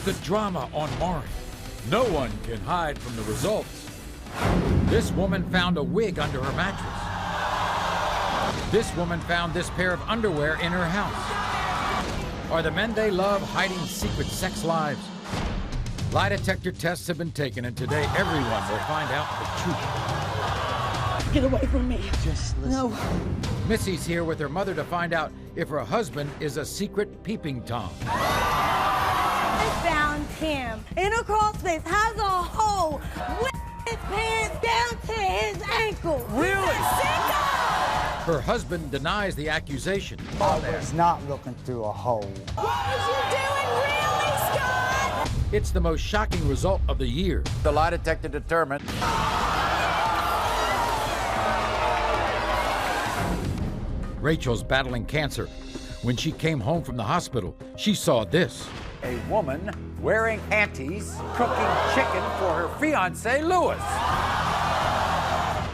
the drama on Maury. No one can hide from the results. This woman found a wig under her mattress. This woman found this pair of underwear in her house. Are the men they love hiding secret sex lives? Lie detector tests have been taken, and today everyone will find out the truth. Get away from me. Just listen. No. Missy's here with her mother to find out if her husband is a secret peeping Tom. I found him in a crawl space, has a hole with his pants down to his ankle. Really? Her husband denies the accusation. I was not looking through a hole. What was you doing, really, Scott? It's the most shocking result of the year. The lie detector determined Rachel's battling cancer. When she came home from the hospital, she saw this. A woman wearing panties, cooking chicken for her fiance, Lewis.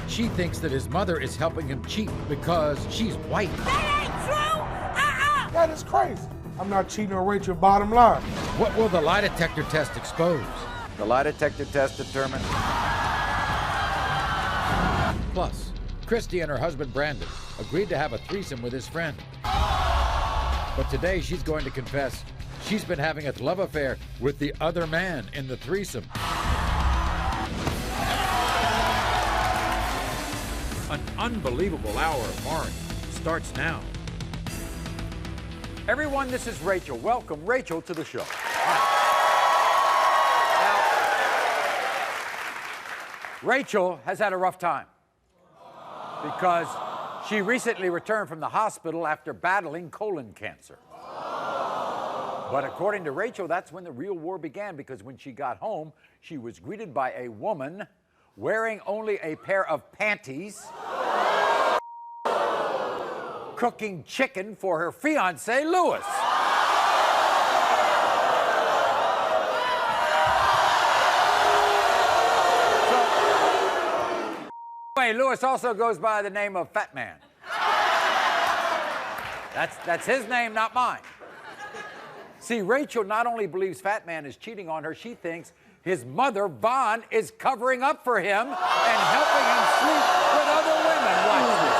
She thinks that his mother is helping him cheat because she's white. That ain't true! That is crazy. I'm not cheating on Rachel, bottom line. What will the lie detector test expose? The lie detector test determined. Plus, Kristy and her husband Brandon agreed to have a threesome with his friend. But today she's going to confess she's been having a love affair with the other man in the threesome. An unbelievable hour of Maury starts now. Everyone, this is Rachel. Welcome, Rachel, to the show. Now, Rachel has had a rough time because she recently returned from the hospital after battling colon cancer. But according to Rachel, that's when the real war began, because when she got home, she was greeted by a woman wearing only a pair of panties, cooking chicken for her fiance, Lewis. Lewis also goes by the name of Fat Man. That's his name, not mine. See, Rachel not only believes Fat Man is cheating on her, she thinks his mother, Vaughn, is covering up for him and helping him sleep with other women. Watch this.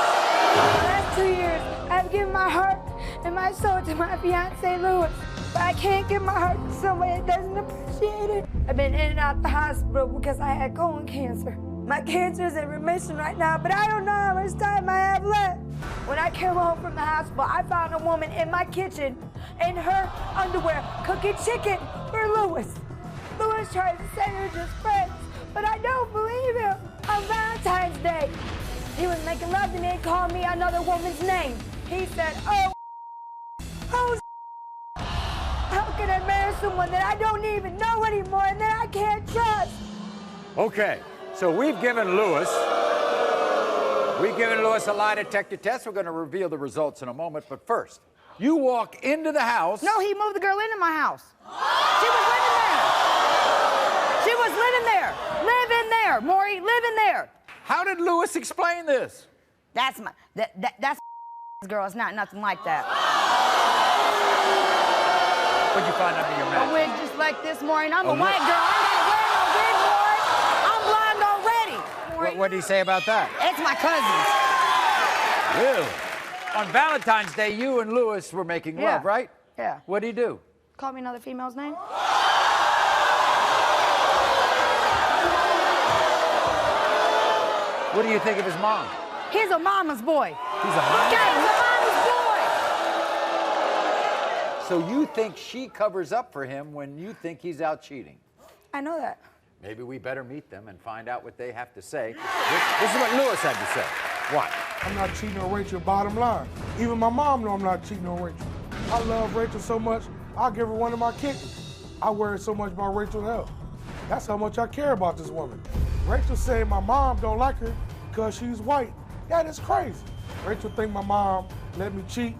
The last 2 years, I've given my heart and my soul to my fiance, Lewis. But I can't give my heart to somebody that doesn't appreciate it. I've been in and out the hospital because I had colon cancer. My cancer is in remission right now, but I don't know how much time I have left. When I came home from the hospital, I found a woman in my kitchen in her underwear cooking chicken for Lewis. Lewis tried to say they're just friends, but I don't believe him. On Valentine's Day, he was making love to me and called me another woman's name. He said, oh, how can I marry someone that I don't even know anymore and that I can't trust? Okay. So we've given Lewis a lie detector test. We're going to reveal the results in a moment. But first, you walk into the house. No, he moved the girl into my house. She was living there. She was living there. Live in there, Maury. Live in there. How did Lewis explain this? That's my that's girl. It's not nothing like that. What'd you find under your mattress? A wig just like this, Maury. And I'm a white girl. I ain't wearing no wig, Maury. I'm blind already. What did he say about that? It's my cousins. Really? On Valentine's Day, you and Lewis were making love, right? Yeah. What'd he do? Call me another female's name. What do you think of his mom? He's a mama's boy. He's a mama's Okay, he's a mama's boy. So you think she covers up for him when you think he's out cheating? I know that. Maybe we better meet them and find out what they have to say. This is what Lewis had to say. What? I'm not cheating on Rachel, bottom line. Even my mom knows I'm not cheating on Rachel. I love Rachel so much, I'll give her one of my kittens. I worry so much about Rachel's health. That's how much I care about this woman. Rachel saying my mom don't like her because she's white. That is crazy. Rachel think my mom let me cheat.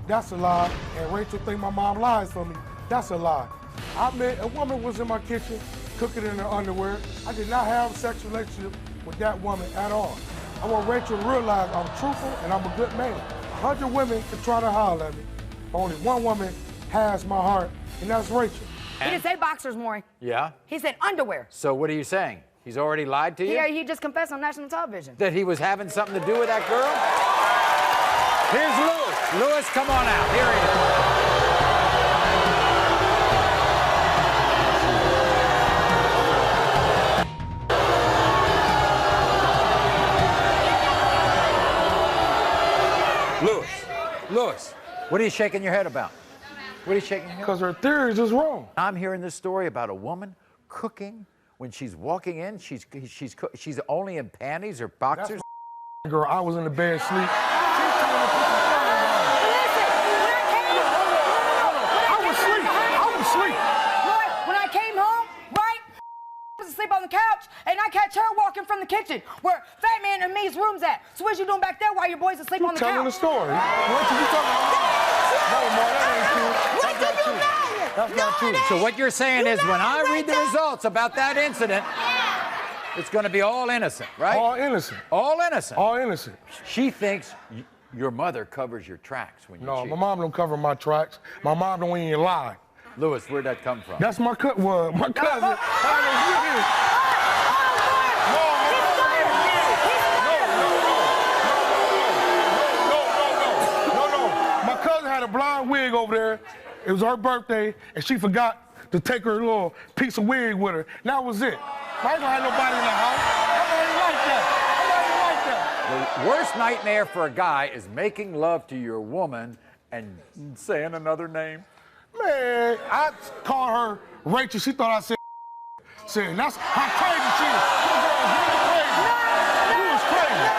That's a lie. And Rachel think my mom lies for me. That's a lie. I met a woman was in my kitchen cooking in her underwear. I did not have a sexual relationship with that woman at all. I want Rachel to realize I'm truthful and I'm a good man. 100 women can try to holler at me. Only one woman has my heart, and that's Rachel. He didn't say boxers, Maury. Yeah? He said underwear. So what are you saying? He's already lied to you? Yeah, he just confessed on national television. That he was having something to do with that girl? Here's Louis. Louis, come on out. Here he is. Louis, what are you shaking your head about? What are you shaking your head about? Because her theory is just wrong. I'm hearing this story about a woman cooking. When she's walking in, she's only in panties or boxers. That's girl, I was in the bed asleep. I was asleep. Lloyd, when I came home, right, I was asleep on the couch, and I catch her walking from the kitchen where Fat Man and me's room's at. So what you doing back there while your boy's asleep on the couch? Telling the story. What you talking about? No, Mark, that ain't true. That's not true. That's not true. So what you're saying is when I read the results about that incident, it's going to be all innocent, right? All innocent. All innocent. All innocent. She thinks your mother covers your tracks when you cheat. No, my mom don't cover my tracks. My mom don't even lie. Louis, where'd that come from? That's my cousin. My cousin. No. My cousin had a blonde wig over there. It was her birthday, and she forgot to take her little piece of wig with her. That was it. I ain't gonna have nobody in the house. Nobody like that. The worst nightmare for a guy is making love to your woman and saying another name. Man, I called her Rachel. She thought I said. That's how crazy she is. You was crazy.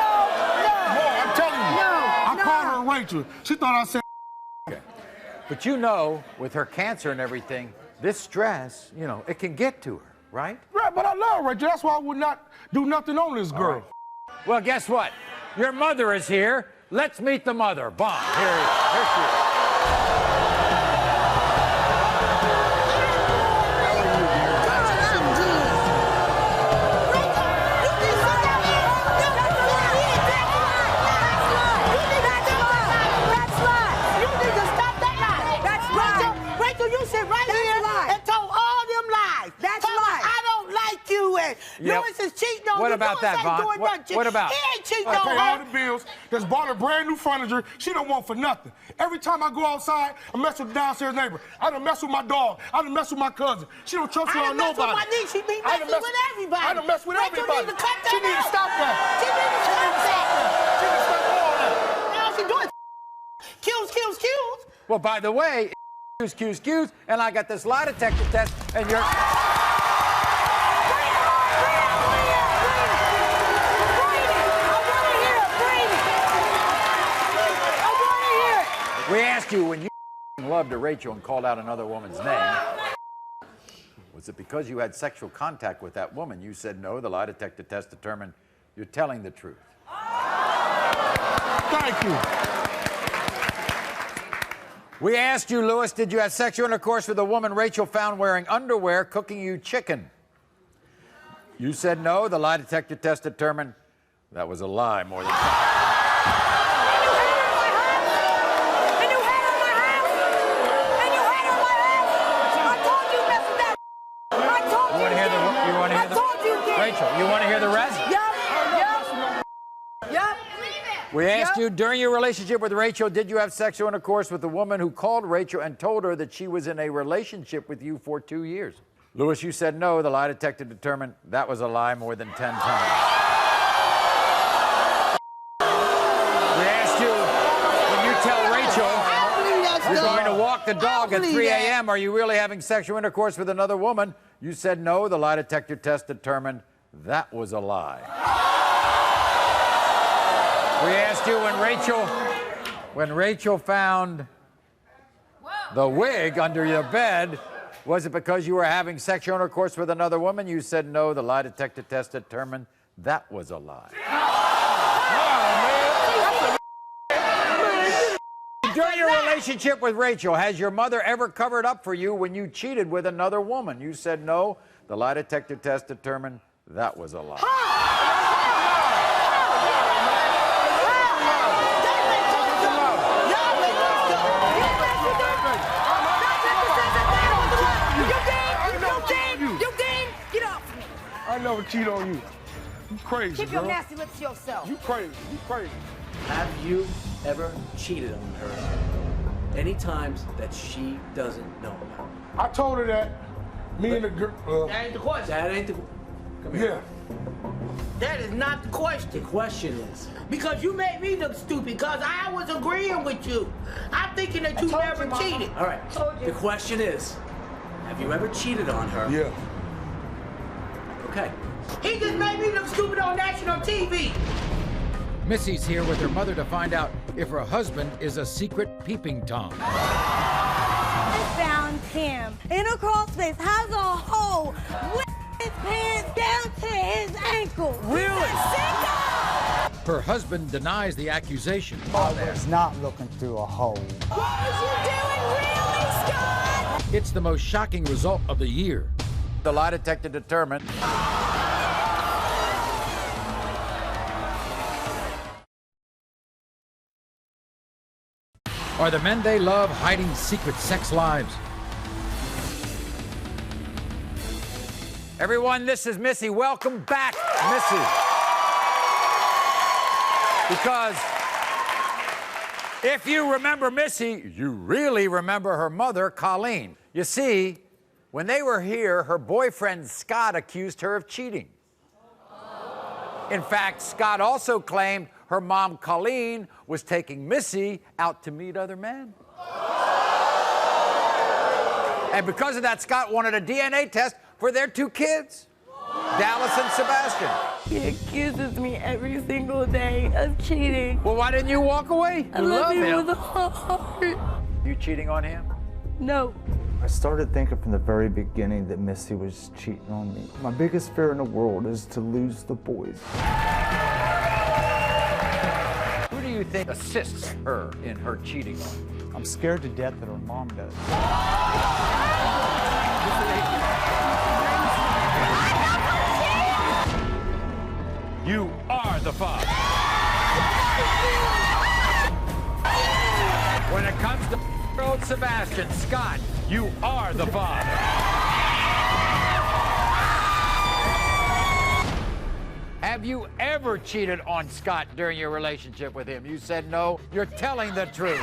No, I'm telling you. I called her Rachel. She thought I said. Okay. But you know, with her cancer and everything, this stress, you know, it can get to her, right? Right, but I love Rachel. That's why I would not do nothing on this girl. Right. Well, guess what? Your mother is here. Let's meet the mother. Bomb. Here she is. Louis is cheating on you. What about that, Vaughn? What about? He ain't cheating I on pay her. all the bills. Just bought her brand new furniture. She don't want for nothing. Every time I go outside, I mess with the downstairs neighbor. I done mess with my dog. I done mess with my cousin. She don't trust me on nobody. I done mess with my niece. She be messing with everybody. I done mess with Rachel everybody. Need to cut that She need to stop that. She need to stop that. She need to stop all that. Now she doing Q's. Well, by the way, Q's, and I got this lie detector test, and you're... We asked you when you loved a Rachel and called out another woman's name, was it because you had sexual contact with that woman? You said no. The lie detector test determined you're telling the truth. Thank you. We asked you, Louis, did you have sexual intercourse with a woman Rachel found wearing underwear cooking you chicken? You said no. The lie detector test determined that was a lie more than... Rachel, you want to hear the rest? Yep. We asked you, during your relationship with Rachel, did you have sexual intercourse with the woman who called Rachel and told her that she was in a relationship with you for 2 years? Louis, you said no. The lie detector determined that was a lie more than 10 times. We asked you, when you tell Rachel you're going to walk the dog at 3 a.m., are you really having sexual intercourse with another woman? You said no. The lie detector test determined that was a lie. We asked you when Rachel found the wig under your bed, was it because you were having sexual intercourse with another woman? You said no. The lie detector test determined that was a lie. During your relationship with Rachel, has your mother ever covered up for you when you cheated with another woman? You said no. The lie detector test determined that was a lie. never cheat on you. You crazy, Keep girl. your nasty lips to yourself. You crazy. You crazy. Have you ever cheated on her any times that she doesn't know about? I told her that. Me and the girl. That ain't the question. That ain't the... Come here. Yeah. That is not the The question. question is... Because you made me look stupid because I was agreeing with you. I'm thinking that you told never you, Mama. cheated. All right. Told you. The question is, have you ever cheated on her? Yeah. Okay. He just made me look stupid on national TV. Missy's here with her mother to find out if her husband is a secret peeping Tom. I found him in a crawl space, has a hole with his pants down to his ankle. Really? Her husband denies the accusation. I was not looking through a hole. What was you doing, really, Scott? It's the most shocking result of the year. The lie detector determined are the men they love hiding secret sex lives? Everyone, this is Missy. Welcome back, Missy. Because if you remember Missy, you really remember her mother, Colleen. You see, when they were here, her boyfriend, Scott, accused her of cheating. In fact, Scott also claimed her mom, Colleen, was taking Missy out to meet other men. And because of that, Scott wanted a DNA test for their two kids, Dallas and Sebastian. He accuses me every single day of cheating. Well, why didn't you walk away? I You love him him. with a heart. You cheating on him? No. I started thinking from the very beginning that Missy was cheating on me. My biggest fear in the world is to lose the boys. Who do you think assists her in her cheating on you? I'm scared to death that her mom does. You are the father. When it comes to old Sebastian, Scott, you are the father. Have you ever cheated on Scott during your relationship with him? You said no. You're telling the truth.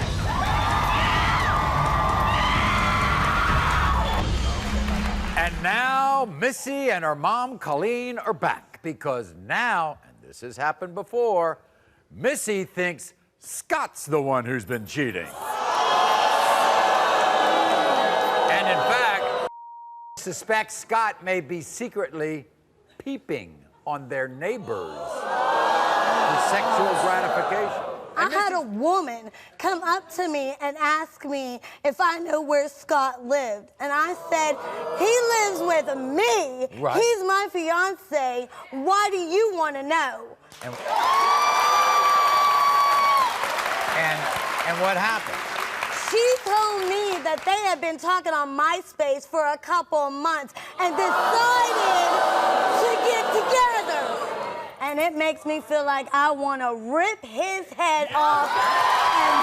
And now Missy and her mom, Colleen, are back because now, and this has happened before, Missy thinks Scott's the one who's been cheating. And in fact, suspects Scott may be secretly peeping on their neighbors for sexual gratification. I had a woman come up to me and ask me if I know where Scott lived. And I said, he lives with me. Right. He's my fiance. Why do you want to know? And what happened? She told me that they had been talking on MySpace for a couple of months and decided to get together. And it makes me feel like I want to rip his head off. And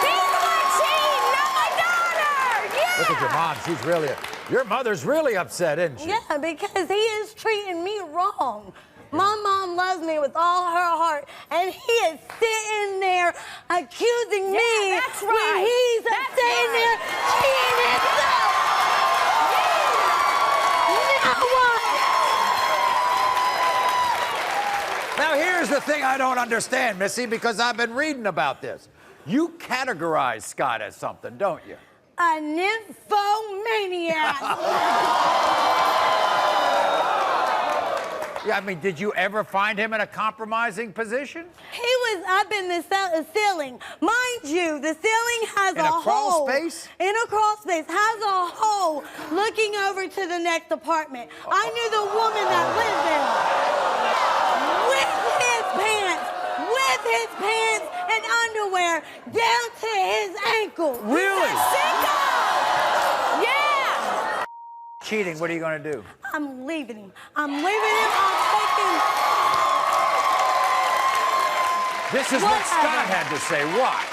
He's the one cheating, not my daughter! Yeah! Look at your mom. She's really, your mother's really upset, isn't she? yeah, because he is treating me wrong. My mom loves me with all her heart, and he is sitting there accusing me that's when right. he's sitting there cheating himself. Now what? Now, here's the thing I don't understand, Missy, because I've been reading about this. You categorize Scott as something, don't you? A nymphomaniac. Yeah, I mean, did you ever find him in a compromising position? He was up in the ceiling. Mind you, the ceiling has In a crawl hole. space? In a crawl space, has a hole looking over to the next apartment. I knew the woman that lived there. With his pants and underwear down to his ankle. Really? Sicko! Yeah! Cheating, what are you going to do? I'm leaving him. I'm leaving him. I'm taking... This is what Scott had to say. Why?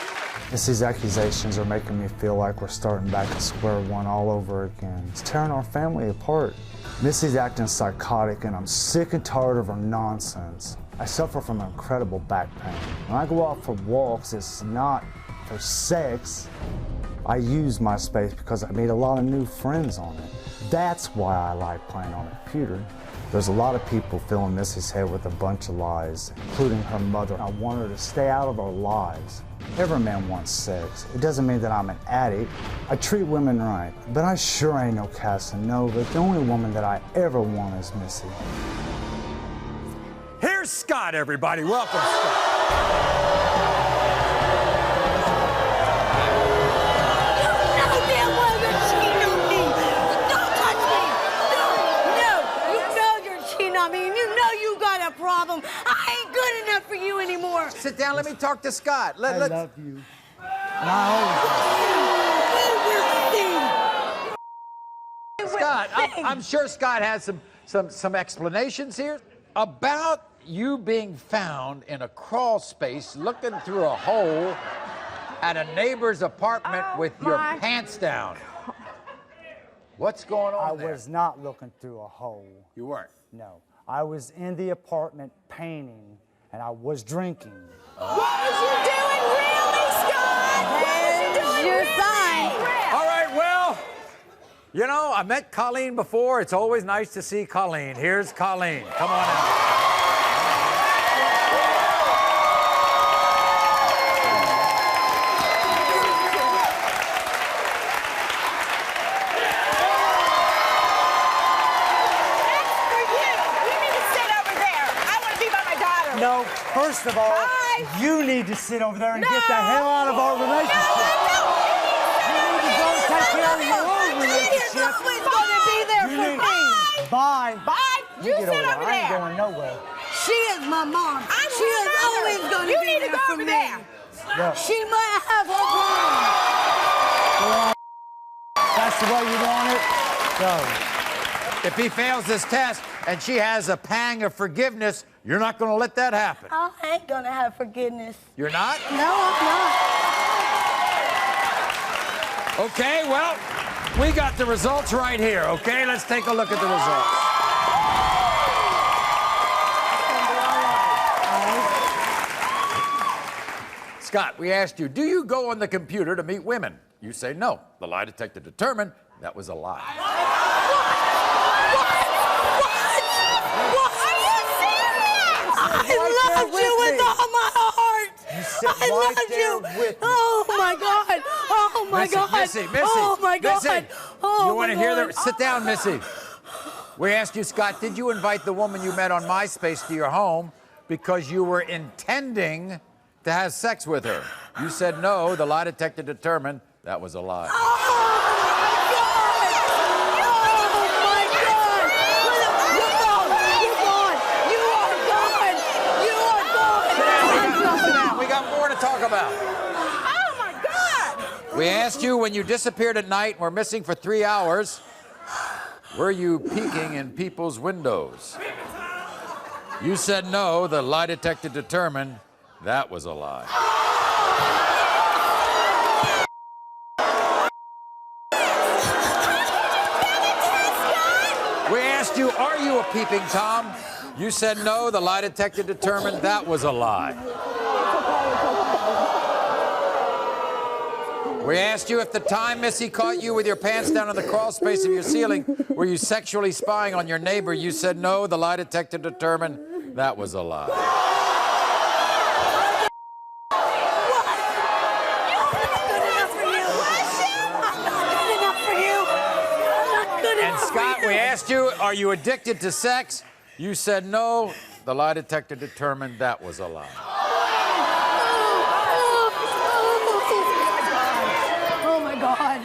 These accusations are making me feel like we're starting back at square one all over again. It's tearing our family apart. Missy's acting psychotic, and I'm sick and tired of her nonsense. I suffer from incredible back pain. When I go out for walks, it's not for sex. I use my space because I made a lot of new friends on it. That's why I like playing on a computer. There's a lot of people filling Missy's head with a bunch of lies, including her mother. I want her to stay out of our lives. Every man wants sex. It doesn't mean that I'm an addict. I treat women right, but I sure ain't no Casanova. The only woman that I ever want is Missy. Here's Scott, everybody. Welcome, Scott. Problem. I ain't good enough for you anymore. Sit down, let me talk to Scott. I love you. And I always Scott, I'm sure Scott has some explanations here about you being found in a crawl space looking through a hole at a neighbor's apartment with your pants down. What's going on there? I was not looking through a hole. You weren't? No. I was in the apartment painting, and I was drinking. What was you doing, really, Scott? What was you doing, your really? sign. All right, well, you know, I met Colleen before. It's always nice to see Colleen. Here's Colleen. Come on out. No, first of all, you need to sit over there and get the hell out of our relationship. You need to go take care of your own relationship. She's always going to be there for me. Bye. Bye. You sit over there. I ain't going nowhere. She is my mom. She is always going to be there for me. Look. She might have her problem. That's the way you want it? Go. If he fails this test and she has a pang of forgiveness, you're not going to let that happen. I ain't going to have forgiveness. You're not? No, I'm not. Okay, well, we got the results right here, okay? Let's take a look at the results. Scott, we asked you, do you go on the computer to meet women? You say no. The lie detector determined that was a lie. I love you with all my heart. I love you. Oh my God. Oh my God. Missy. Oh my God. Missy. Oh, you want to hear the... Sit down, Missy. We asked you, Scott, did you invite the woman you met on MySpace to your home because you were intending to have sex with her? You said no. The lie detector determined that was a lie. Talk about. Oh my God! We asked you when you disappeared at night and were missing for 3 hours, were you peeking in people's windows? You said no. The lie detector determined that was a lie. We asked you, are you a peeping Tom? You said no. The lie detector determined that was a lie. We asked you if the time Missy caught you with your pants down in the crawl space of your ceiling, were you sexually spying on your neighbor? You said no. The lie detector determined that was a lie. And Scott, we asked you, are you addicted to sex? You said no. The lie detector determined that was a lie. God.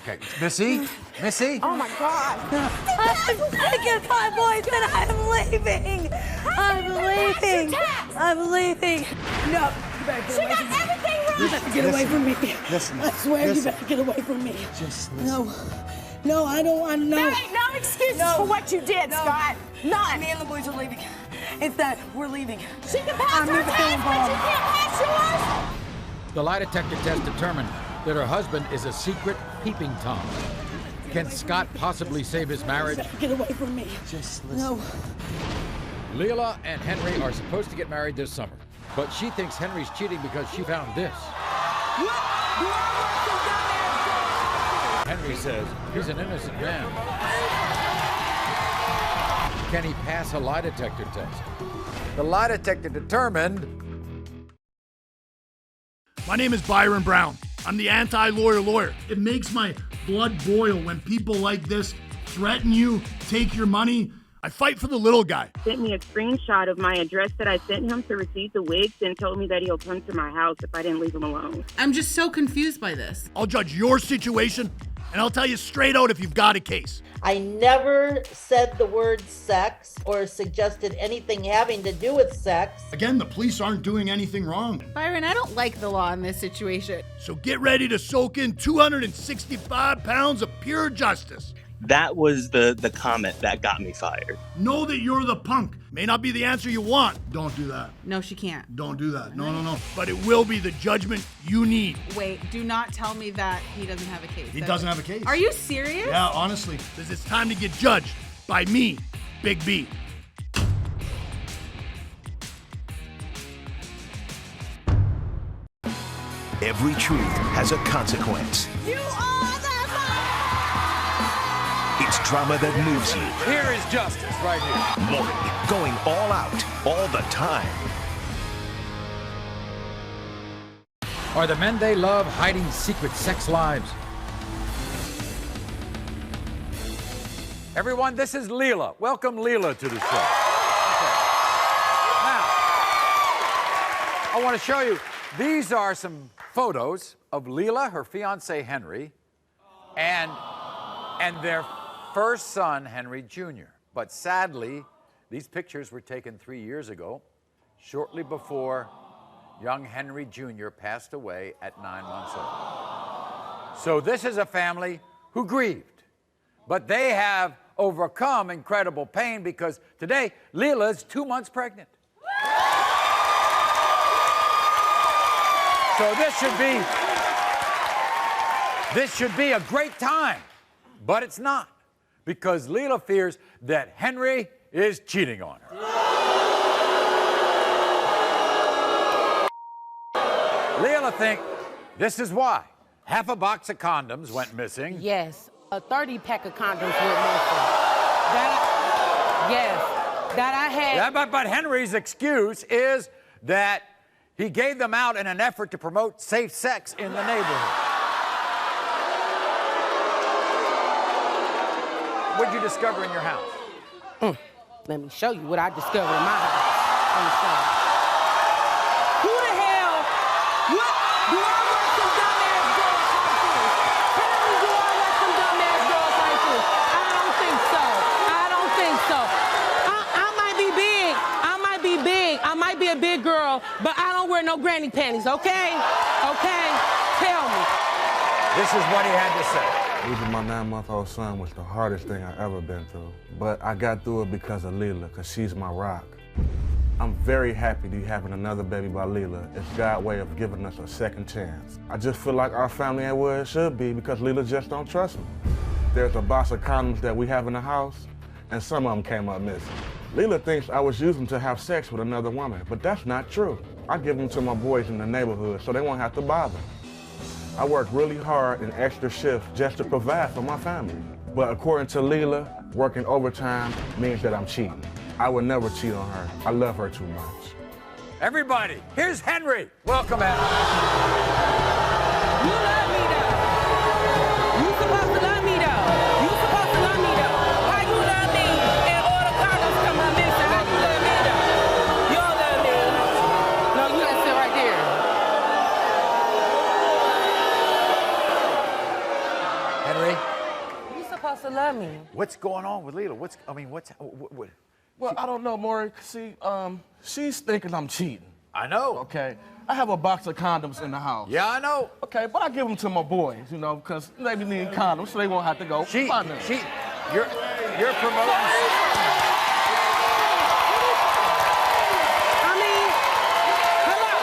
Okay, Missy? Missy? Oh my God. I'm taking my boys and I'm leaving. I'm leaving. No, you better get away from me. Everything wrong. You better get away from me. Listen. I swear you better get away from me. Just listen. No, I don't want to know. There ain't no excuses for what you did, Scott. None. Me and the boys are leaving. It's that we're leaving. She can pass her test, but you can't pass yours. The lie detector test determined that her husband is a secret peeping Tom. Can Scott possibly save his marriage? Get away from me. Just listen. No. Leila and Henry are supposed to get married this summer, but she thinks Henry's cheating because she found this. Henry says he's an innocent man. Can he pass a lie detector test? The lie detector determined. My name is Byron Brown. I'm the anti-lawyer lawyer. It makes my blood boil when people like this threaten you, take your money. I fight for the little guy. Sent me a screenshot of my address that I sent him to receive the wigs and told me that he'll come to my house if I didn't leave him alone. I'm just so confused by this. I'll judge your situation, and I'll tell you straight out if you've got a case. I never said the word sex or suggested anything having to do with sex. Again, the police aren't doing anything wrong. Byron, I don't like the law in this situation. So get ready to soak in 265 pounds of pure justice. That was the comment that got me fired. Know that you're the punk. May not be the answer you want. Don't do that. No, she can't. Don't do that. No. But it will be the judgment you need. Wait, do not tell me that he doesn't have a case. He doesn't have a case. Are you serious? Yeah, honestly. Because it's time to get judged by me, Big B. Every truth has a consequence. You are the It's drama that moves you. Here is justice right here. Maury, going all out, all the time. Are the men they love hiding secret sex lives? Everyone, this is Leila. Welcome Leila to the show. Okay. Now, I want to show you, these are some photos of Leila, her fiance Henry, and their first son, Henry Jr. But sadly, these pictures were taken 3 years ago, shortly before young Henry Jr. passed away at 9 months old. So this is a family who grieved, but they have overcome incredible pain because today, Leila is 2 months pregnant. So this should be a great time, but it's not, because Leila fears that Henry is cheating on her. Leila thinks this is why. Half a box of condoms went missing. Yes, a 30-pack of condoms went missing. That I had. Yeah, but Henry's excuse is that he gave them out in an effort to promote safe sex in the neighborhood. What'd you discover in your house? Let me show you what I discovered in my house. Let me show you. Who the hell? What? Do I want some dumbass girls like this? Tell me, do I want some dumbass girls like this? I don't think so. I don't think so. I might be big. I might be big. I might be a big girl, but I don't wear no granny panties, okay? Okay? Tell me. This is what he had to say. Losing my 9-month-old son was the hardest thing I've ever been through. But I got through it because of Leila, because she's my rock. I'm very happy to be having another baby by Leila. It's God's way of giving us a second chance. I just feel like our family ain't where it should be because Leila just don't trust me. There's a box of condoms that we have in the house, and some of them came up missing. Leila thinks I was using them to have sex with another woman, but that's not true. I give them to my boys in the neighborhood so they won't have to bother. I work really hard and extra shifts just to provide for my family. But according to Leila, working overtime means that I'm cheating. I would never cheat on her. I love her too much. Everybody, here's Henry. Welcome, Henry. You love me, though. You supposed to love me, though. You supposed to love me, though. How you love me and all the condoms come up missing? How you love me, though? You don't love me. No, you gotta sit right there. Henry, You supposed to love me. what's going on with Leila? What? Well, I don't know, Maury. See, she's thinking I'm cheating. I know. Okay. I have a box of condoms in the house. Yeah, I know. Okay, but I give them to my boys, you know, because they need condoms so they won't have to go find them. You're promoting. I mean, hello.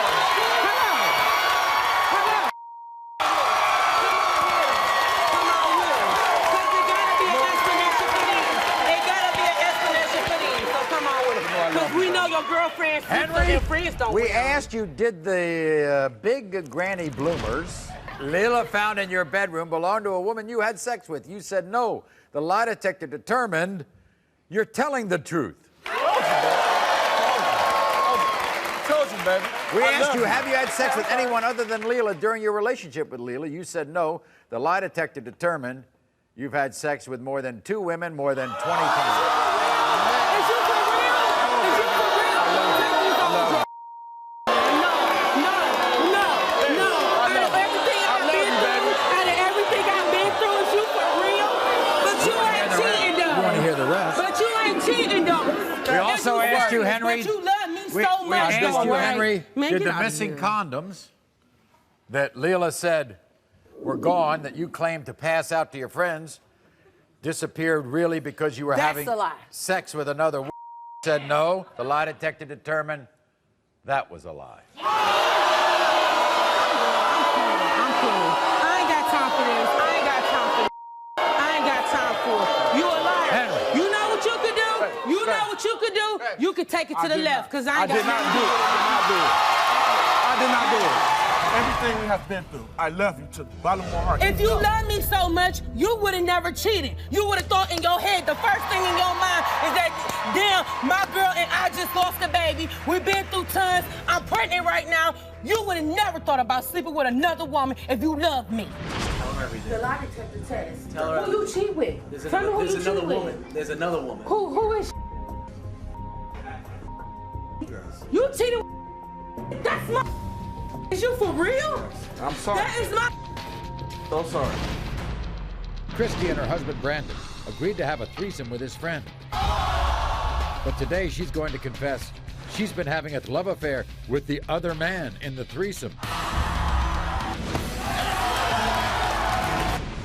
your girlfriend's sister Henry, and friends don't we wear 'em. asked you, did the big granny bloomers Leila found in your bedroom belong to a woman you had sex with? You said no. The lie detector determined you're telling the truth. Told you, baby. We asked you, have you had sex with anyone other than Leila during your relationship with Leila? You said no. The lie detector determined you've had sex with more than 2 women more than 20 times. We also asked you, Henry. But you love me We so much, asked you, right? Henry, Man, did get the out of missing here. condoms that Leila said were gone, that you claimed to pass out to your friends, disappeared really because you were That's having a lie. sex with another woman? Said no. The lie detector determined that was a lie. I'm cool. I ain't got time for this. I ain't got time for this. I ain't got time for it. You a liar. Henry. You know what you could do? You know what you could do? You could take it to the left, because I ain't got did not time do to it. I did not do it. Everything we have been through, I love you to the bottom of my heart. If you love me so much, you would have never cheated. You would have thought in your head, the first thing in your mind is that, damn, my girl and I just lost a baby. We've been through tons. I'm pregnant right now. You would have never thought about sleeping with another woman if you loved me. Tell her everything. The lie detector test. Tell her Who you cheat with? There's Tell me who another, you there's another cheat with. woman. There's another woman. Who is You cheated with. That's my. Is you for real? I'm sorry. That is my. So sorry. Kristy and her husband Brandon agreed to have a threesome with his friend. But today she's going to confess she's been having a love affair with the other man in the threesome.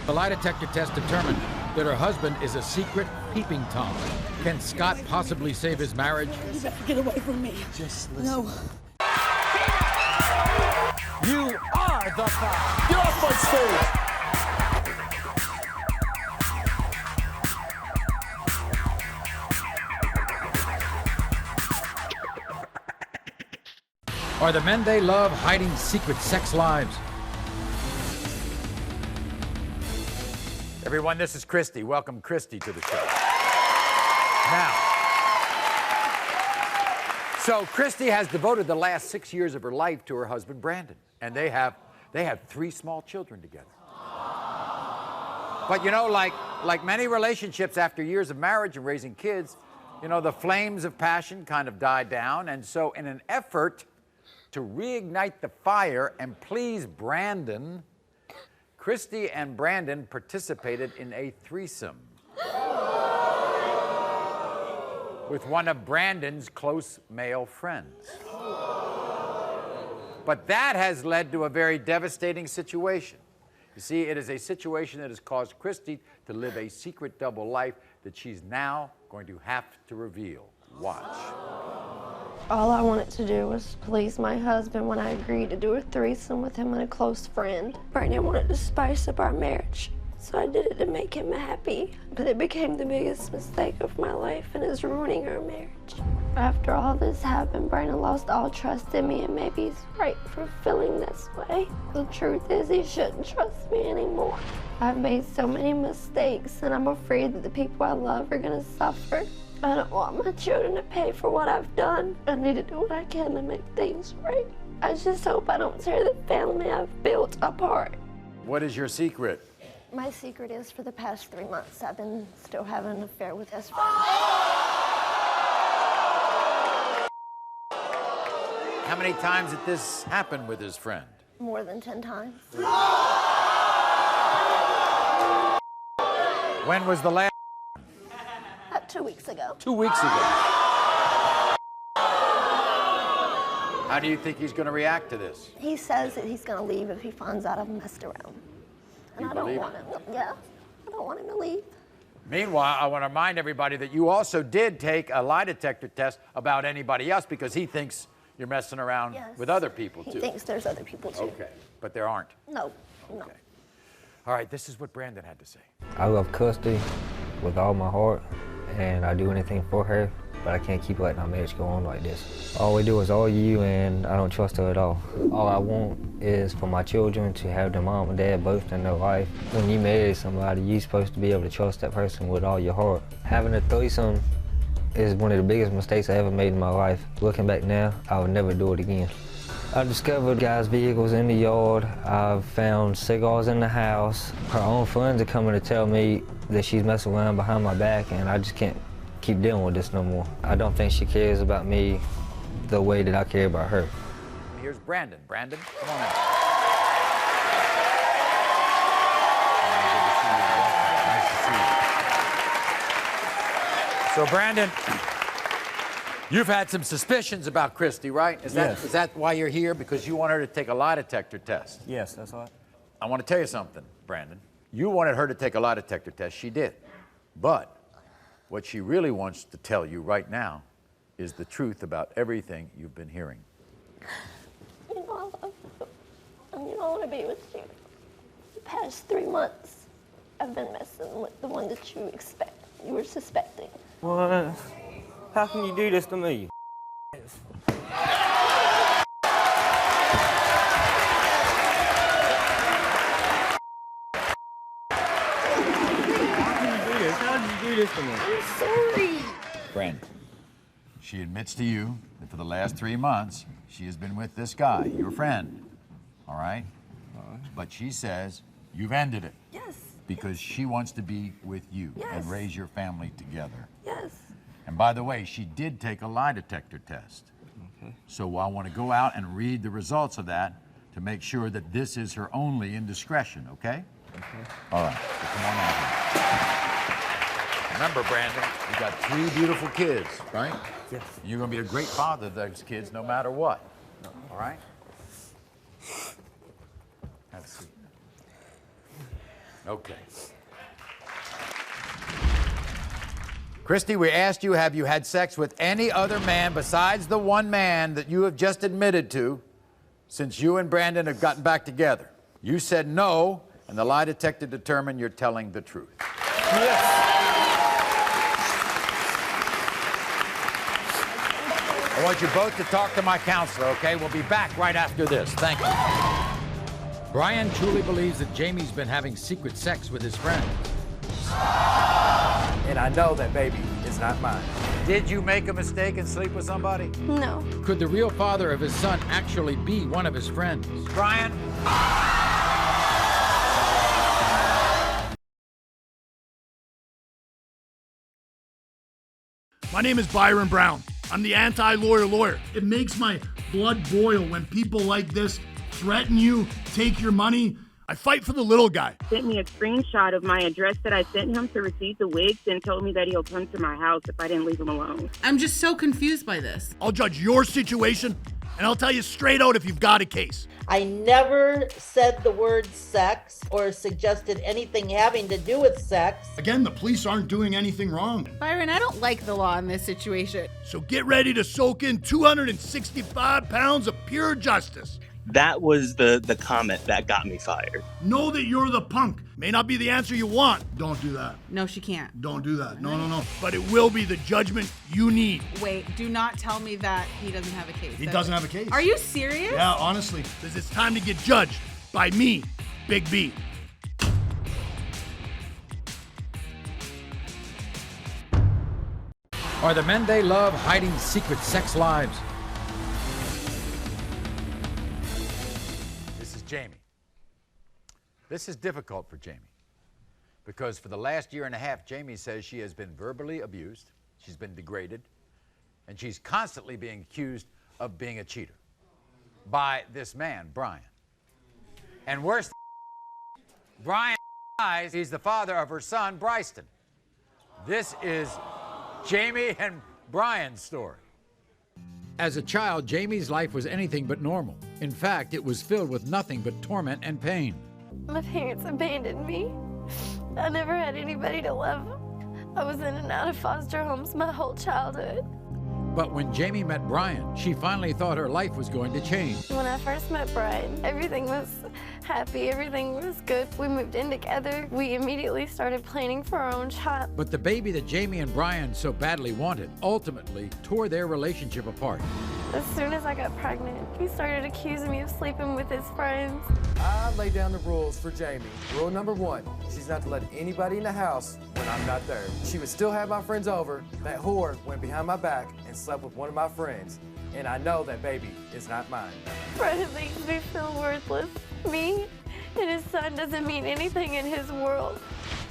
The lie detector test determined that her husband is a secret peeping Tom. Can Scott possibly save his marriage? You better get away from me. Just listen. No. You are the fire. Get off my stage. Are the men they love hiding secret sex lives? Everyone, this is Kristy. Welcome Kristy to the show. Now, so Kristy has devoted the last 6 years of her life to her husband Brandon, and they have 3 small children together. But you know, like many relationships after years of marriage and raising kids, you know, the flames of passion kind of died down, and so in an effort to reignite the fire and please Brandon, Kristy and Brandon participated in a threesome with one of Brandon's close male friends. But that has led to a very devastating situation. You see, it is a situation that has caused Kristy to live a secret double life that she's now going to have to reveal. Watch. All I wanted to do was please my husband when I agreed to do a threesome with him and a close friend. Brandon wanted to spice up our marriage, so I did it to make him happy. But it became the biggest mistake of my life and is ruining our marriage. After all this happened, Brandon lost all trust in me, and maybe he's right for feeling this way. The truth is, he shouldn't trust me anymore. I've made so many mistakes, and I'm afraid that the people I love are gonna suffer. I don't want my children to pay for what I've done. I need to do what I can to make things right. I just hope I don't tear the family I've built apart. What is your secret? My secret is for the past 3 months, I've been still having an affair with his friend. How many times did this happen with his friend? More than 10 times. When was the last? About 2 weeks ago. 2 weeks ago. How do you think he's going to react to this? He says that he's gonna leave if he finds out I've messed around. And You I don't believe want him to, yeah, I don't want him to leave. Meanwhile, I want to remind everybody that you also did take a lie detector test about anybody else because he thinks you're messing around Yes. with other people, He too. thinks there's other people too. Okay, but there aren't. No, no. All right, this is what Brandon had to say. I love Kristy with all my heart, and I do anything for her. but I can't keep letting our marriage go on like this. All we do is argue, and I don't trust her at all. All I want is for my children to have their mom and dad both in their life. When you marry somebody, you're supposed to be able to trust that person with all your heart. Having a threesome is one of the biggest mistakes I ever made in my life. Looking back now, I would never do it again. I've discovered guys' vehicles in the yard. I've found cigars in the house. Her own friends are coming to tell me that she's messing around behind my back, and I just can't keep dealing with this no more. I don't think she cares about me the way that I care about her. Here's Brandon. Brandon, come on in. So, Brandon, you've had some suspicions about Kristy, right? Is that why you're here? Because you want her to take a lie detector test? Yes, that's right. I want to tell you something, Brandon. You wanted her to take a lie detector test. She did. But what she really wants to tell you right now is the truth about everything you've been hearing. You know, I love you. And you know, I want to be with you. The past 3 months, I've been messing with the one that you were suspecting. What? How can you do this to me? How did you do this to me? I'm sorry. Brandon, she admits to you that for the last 3 months, she has been with this guy, your friend, all right? But she says you've ended it. Yes. Because she wants to be with you and Yes. raise your family together. Yes. And by the way, she did take a lie detector test. Okay. So I want to go out and read the results of that to make sure that this is her only indiscretion, okay? Okay. All right, so come on out here. Remember, Brandon, you got 3 beautiful kids, right? Yes. You're going to be a great father to those kids no matter what. All right? Have a seat. Okay. Kristy, we asked you, have you had sex with any other man besides the one man that you have just admitted to since you and Brandon have gotten back together? You said no, and the lie detector determined you're telling the truth. Yes. I want you both to talk to my counselor, okay? We'll be back right after this. Thank you. Brian truly believes that Jamie's been having secret sex with his friends. And I know that baby is not mine. Did you make a mistake and sleep with somebody? No. Could the real father of his son actually be one of his friends? Brian? My name is Byron Brown. I'm the anti-lawyer. It makes my blood boil when people like this threaten you, take your money. I fight for the little guy. Sent me a screenshot of my address that I sent him to receive the wigs and told me that he'll come to my house if I didn't leave him alone. I'm just so confused by this. I'll judge your situation, and I'll tell you straight out if you've got a case. I never said the word sex or suggested anything having to do with sex. Again, the police aren't doing anything wrong. Byron, I don't like the law in this situation. So get ready to soak in 265 pounds of pure justice. That was the comment that got me fired. Know that you're the punk. May not be the answer you want. Don't do that. No, she can't. Don't do that. No. But it will be the judgment you need. Wait, do not tell me that he doesn't have a case. He doesn't have a case. Are you serious? Yeah, honestly, because it's time to get judged by me, Big B. Are the men they love hiding secret sex lives? This is Jamie. This is difficult for Jamie because for the last year and a half, Jamie says she has been verbally abused, she's been degraded, and she's constantly being accused of being a cheater by this man, Brian. And worse, Brian lies, he's the father of her son, Bryston. This is Jamie and Brian's story. As a child, Jamie's life was anything but normal. In fact, it was filled with nothing but torment and pain. My parents abandoned me. I never had anybody to love. I was in and out of foster homes my whole childhood. But when Jamie met Brian, she finally thought her life was going to change. When I first met Brian, everything was happy, everything was good. We moved in together. We immediately started planning for our own child. But the baby that Jamie and Brian so badly wanted ultimately tore their relationship apart. As soon as I got pregnant, he started accusing me of sleeping with his friends. I laid down the rules for Jamie. Rule number 1, she's not to let anybody in the house when I'm not there. She would still have my friends over. That whore went behind my back and slept with one of my friends. And I know that baby is not mine. Brian makes me feel worthless. Me and his son doesn't mean anything in his world.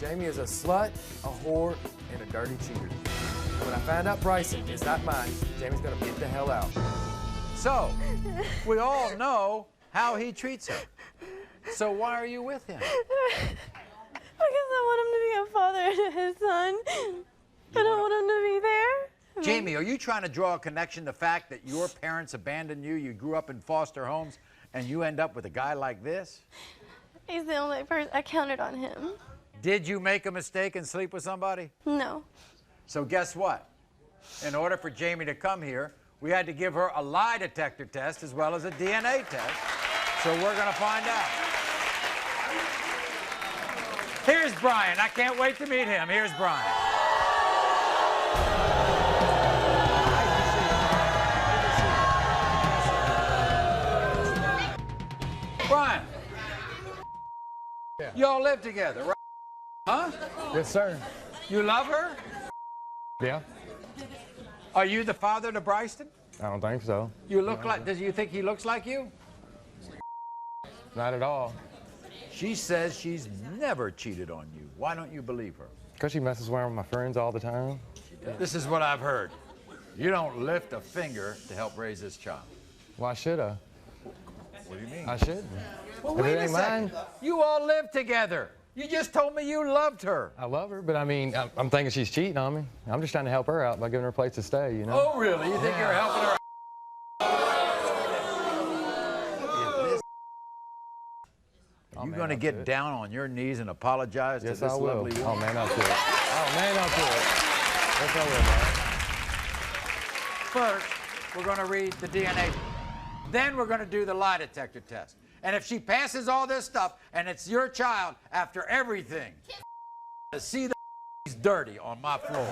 Jamie is a slut, a whore, and a dirty cheater. When I find out Bryson is not mine, Jamie's gonna get the hell out. So, we all know how he treats her. So why are you with him? Because I want him to be a father to his son. I don't want him to be there. Jamie, are you trying to draw a connection to the fact that your parents abandoned you, you grew up in foster homes, and you end up with a guy like this? He's the only person. I counted on him. Did you make a mistake and sleep with somebody? No. So guess what? In order for Jamie to come here, we had to give her a lie detector test as well as a DNA test. So we're gonna find out. Here's Brian. I can't wait to meet him. Here's Brian. Brian. Yeah. Y'all live together, right? Huh? Yes, sir. You love her? Yeah. Are you the father to Bryson? I don't think so. You look like, does you think he looks like you? Not at all. She says she's never cheated on you. Why don't you believe her? Because she messes around with my friends all the time. This is what I've heard. You don't lift a finger to help raise this child. Why should I? What do you mean? I shouldn't. Well, If wait it a ain't second. mine, You all live together. You just told me you loved her. I love her, but I mean, I'm thinking she's cheating on me. I'm just trying to help her out by giving her a place to stay, you know? Oh, really? You think you're helping her? Are you going to get down on your knees and apologize to Yes, this I will. lovely woman? Oh, man, I'll do it. Oh, man, I'll do it. Yes, I will, man. First, we're going to read the DNA. Then we're going to do the lie detector test. And if she passes all this stuff and it's your child after everything, to see the he's dirty on my floor.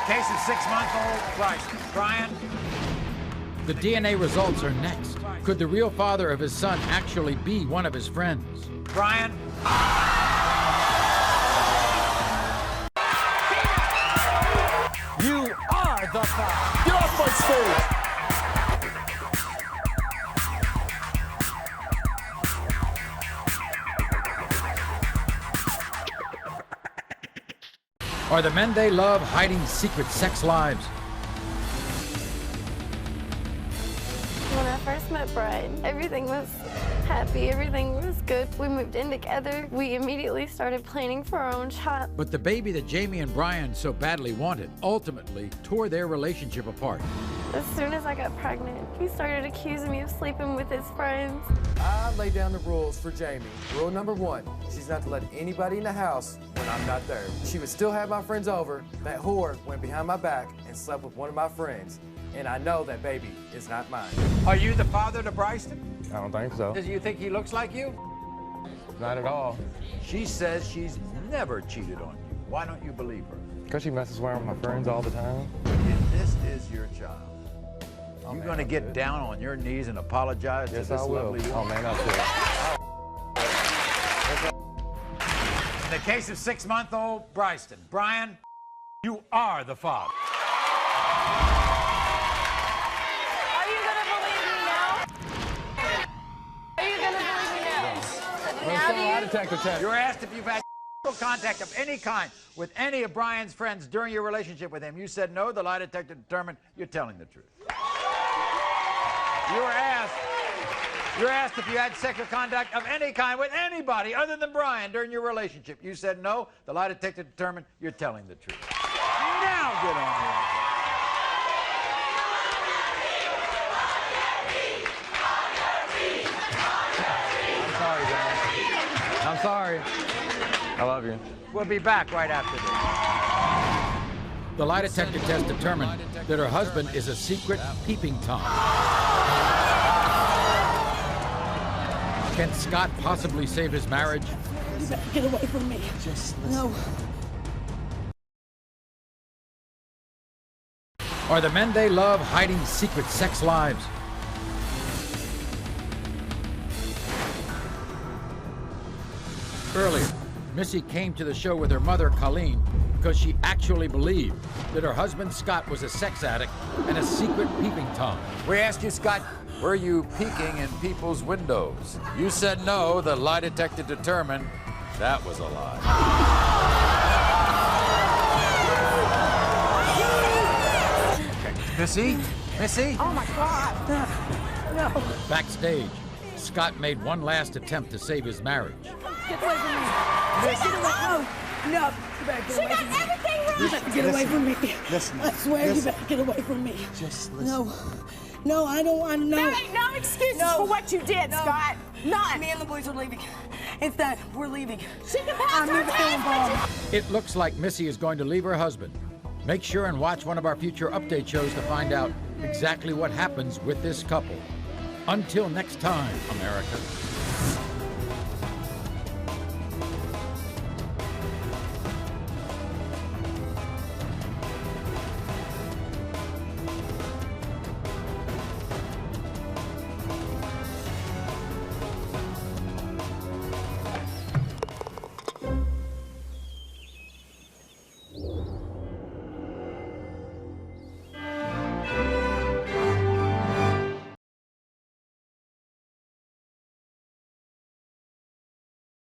Case of 6-month-old Bryson. Brian? The DNA results are next. Could the real father of his son actually be one of his friends? Brian? You are the father. Get off my stage. Are the men they love hiding secret sex lives? When I first met Brian, everything was happy, everything was good. We moved in together. We immediately started planning for our own child. But the baby that Jamie and Brian so badly wanted ultimately tore their relationship apart. As soon as I got pregnant, he started accusing me of sleeping with his friends. I laid down the rules for Jamie. Rule number 1, she's not to let anybody in the house when I'm not there. She would still have my friends over. That whore went behind my back and slept with one of my friends. And I know that baby is not mine. Are you the father to Bryson? I don't think so. Does you think he looks like you? Not at all. She says she's never cheated on you. Why don't you believe her? Because she messes around with my friends all the time. If this is your child, Oh, you're man, going to I'll get do it. down on your knees and apologize Yes, to this I will. lovely woman? Oh, man, I'll do it. In the case of 6-month-old Bryson, Brian, you are the father. Are you gonna believe me now? Are you gonna believe me now? Now do you? Detector test. You're asked if you've had contact of any kind with any of Brian's friends during your relationship with him. You said no. The lie detector determined you're telling the truth. You're asked if you had sexual contact of any kind with anybody other than Brian during your relationship. You said no. The lie detector determined you're telling the truth. Now get on the line. I'm sorry, John. I'm sorry. I love you. We'll be back right after this. The lie detector test determined that her husband is a secret peeping Tom. Can Scott possibly save his marriage? You better get away from me. Just listen. No. Are the men they love hiding secret sex lives? Earlier, Missy came to the show with her mother, Colleen, because she actually believed that her husband, Scott, was a sex addict and a secret peeping Tom. We asked you, Scott, were you peeking in people's windows? You said no. The lie detector determined that was a lie. Missy? Missy? Oh my God. No. Backstage, Scott made one last attempt to save his marriage. Get away from me. Get away. No. You better get away from me. Everything wrong. You better get away from me. Listen. I swear you better get away from me. Just listen. No. No, I don't want to know. There ain't no excuses for what you did, Scott. None. Me and the boys are leaving. It's that we're leaving. She can pass her test. It looks like Missy is going to leave her husband. Make sure and watch one of our future update shows to find out exactly what happens with this couple. Until next time, America.